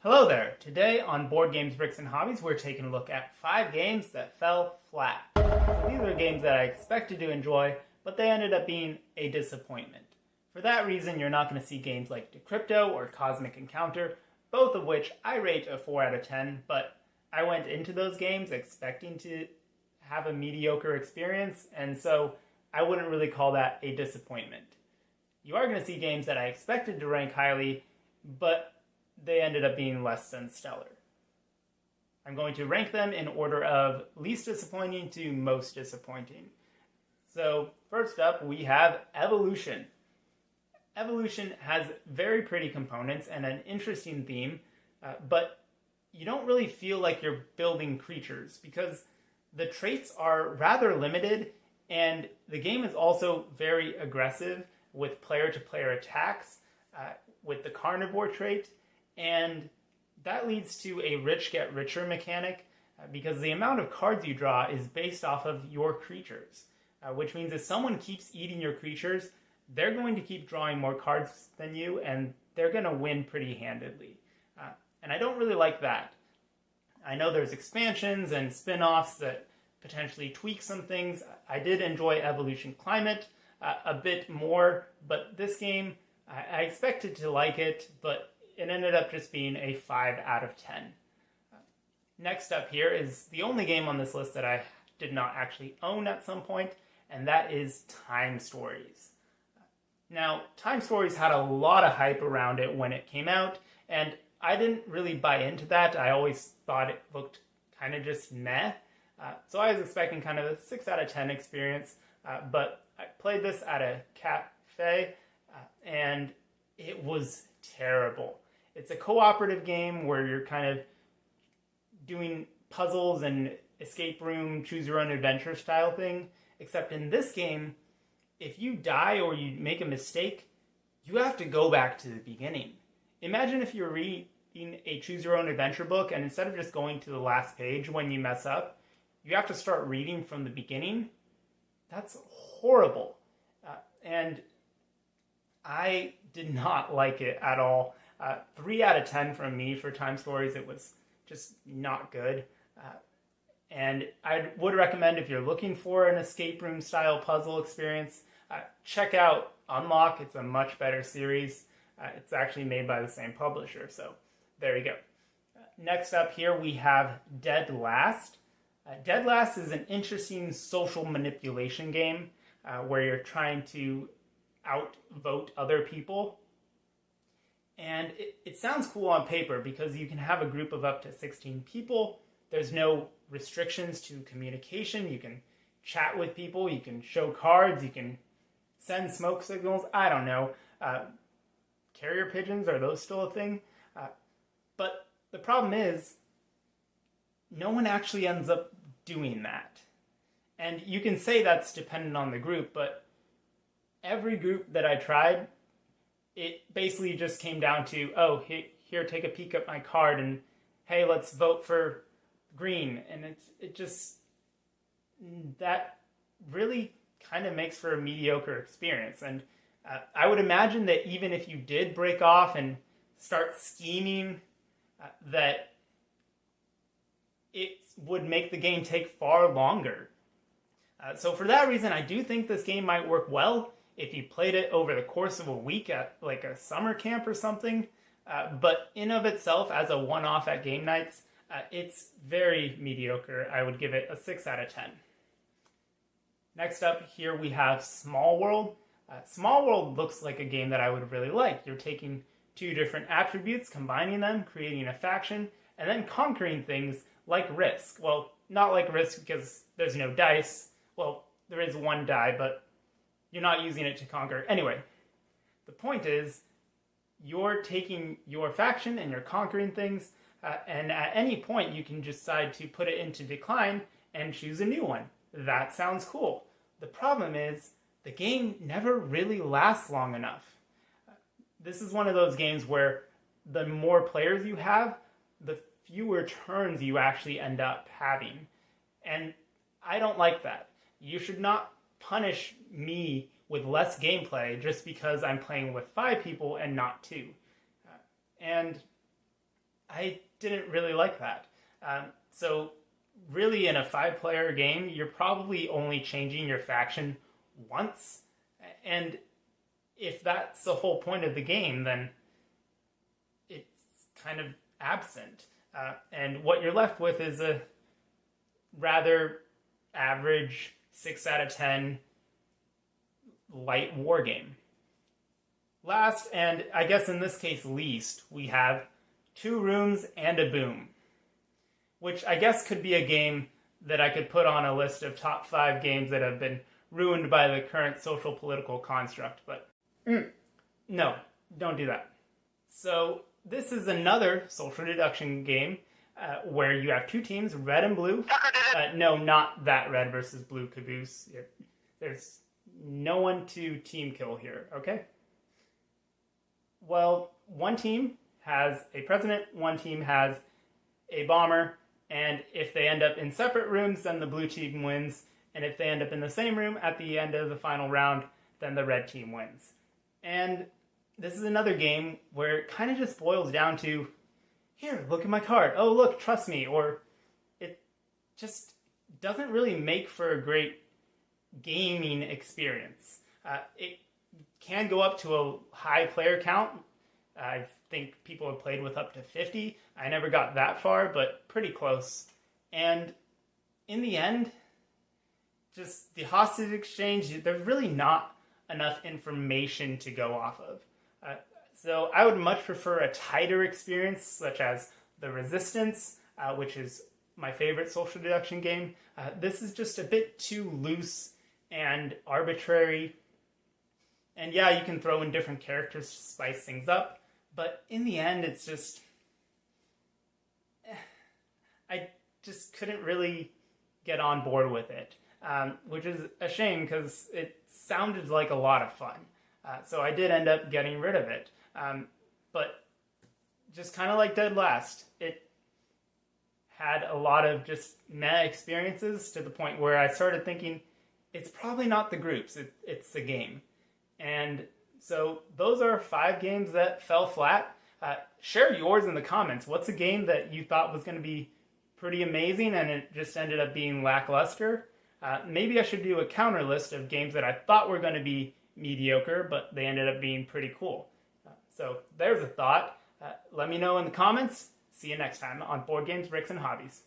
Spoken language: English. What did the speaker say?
Hello there! Today on Board Games, Bricks, and Hobbies, we're taking a look at 5 games that fell flat. So these are games that I expected to enjoy, but they ended up being a disappointment. For that reason, you're not going to see games like Decrypto or Cosmic Encounter, both of which I rate a 4 out of 10, but I went into those games expecting to have a mediocre experience, and so I wouldn't really call that a disappointment. You are going to see games that I expected to rank highly, but they ended up being less than stellar. I'm going to rank them in order of least disappointing to most disappointing. So first up, we have Evolution. Evolution has very pretty components and an interesting theme, but you don't really feel like you're building creatures because the traits are rather limited, and the game is also very aggressive with player-to-player attacks with the carnivore trait. And that leads to a rich get richer mechanic because the amount of cards you draw is based off of your creatures, which means if someone keeps eating your creatures, they're going to keep drawing more cards than you, and they're going to win pretty handedly. And I don't really like that. I know there's expansions and spin-offs that potentially tweak some things. I did enjoy Evolution Climate a bit more, but this game, I expected to like it, but it ended up just being a 5 out of 10. Next up here is the only game on this list that I did not actually own at some point, and that is Time Stories. Now, Time Stories had a lot of hype around it when it came out, and I didn't really buy into that. I always thought it looked kind of just meh. So I was expecting kind of a 6 out of 10 experience, but I played this at a cafe, and it was terrible. It's a cooperative game where you're kind of doing puzzles and escape room, choose your own adventure style thing. Except in this game, if you die or you make a mistake, you have to go back to the beginning. Imagine if you're reading a choose your own adventure book and instead of just going to the last page when you mess up, you have to start reading from the beginning. That's horrible. And I did not like it at all. 3 out of 10 from me for Time Stories. It was just not good. And I would recommend if you're looking for an escape room style puzzle experience, check out Unlock. It's a much better series. It's actually made by the same publisher. So there you go. Next up here we have Dead Last. Dead Last is an interesting social manipulation game where you're trying to outvote other people. And it sounds cool on paper because you can have a group of up to 16 people. There's no restrictions to communication. You can chat with people. You can show cards. You can send smoke signals. I don't know. Carrier pigeons, are those still a thing? But the problem is, no one actually ends up doing that. And you can say that's dependent on the group, but every group that I tried, it basically just came down to, oh, here, take a peek at my card, and hey, let's vote for green. And it just, that really kind of makes for a mediocre experience. And I would imagine that even if you did break off and start scheming, that it would make the game take far longer. So for that reason, I do think this game might work well if you played it over the course of a week at like a summer camp or something. But in of itself, as a one-off at game nights, it's very mediocre. I would give it a 6 out of 10. Next up here we have Small World. Small World looks like a game that I would really like. You're taking 2 different attributes, combining them, creating a faction, and then conquering things like Risk. Well, not like Risk because there's no dice. Well, there is 1 die, but you're not using it to conquer. Anyway, the point is, you're taking your faction and you're conquering things, and at any point you can decide to put it into decline and choose a new one. That sounds cool. The problem is, the game never really lasts long enough. This is one of those games where the more players you have, the fewer turns you actually end up having. And I don't like that. You should not punish me with less gameplay just because I'm playing with 5 people and not 2. And I didn't really like that. So really in a 5-player game, you're probably only changing your faction once. And if that's the whole point of the game, then it's kind of absent. And what you're left with is a rather average 6 out of 10 light war game. Last, and I guess in this case least, we have 2 rooms and a boom, which I guess could be a game that I could put on a list of top 5 games that have been ruined by the current social political construct, but no, don't do that. So this is another social deduction game where you have 2 teams, red and blue. No, not that red versus blue caboose. There's no one to team kill here, okay? Well, one team has a president, one team has a bomber, and if they end up in separate rooms, then the blue team wins, and if they end up in the same room at the end of the final round, then the red team wins. And this is another game where it kind of just boils down to, here, look at my card. Oh, look, trust me. Or it just doesn't really make for a great gaming experience. It can go up to a high player count. I think people have played with up to 50. I never got that far, but pretty close. And in the end, just the hostage exchange, there's really not enough information to go off of. So I would much prefer a tighter experience, such as The Resistance, which is my favorite social deduction game. This is just a bit too loose and arbitrary. And yeah, you can throw in different characters to spice things up, but in the end, it's just... I just couldn't really get on board with it, which is a shame because it sounded like a lot of fun. So I did end up getting rid of it. But just kind of like Dead Last, it had a lot of just meh experiences to the point where I started thinking, it's probably not the groups, it's the game. And so those are 5 games that fell flat. Share yours in the comments. What's a game that you thought was going to be pretty amazing and it just ended up being lackluster? Maybe I should do a counter list of games that I thought were going to be mediocre, but they ended up being pretty cool. So there's a thought. Let me know in the comments. See you next time on Board Games, Bricks, and Hobbies.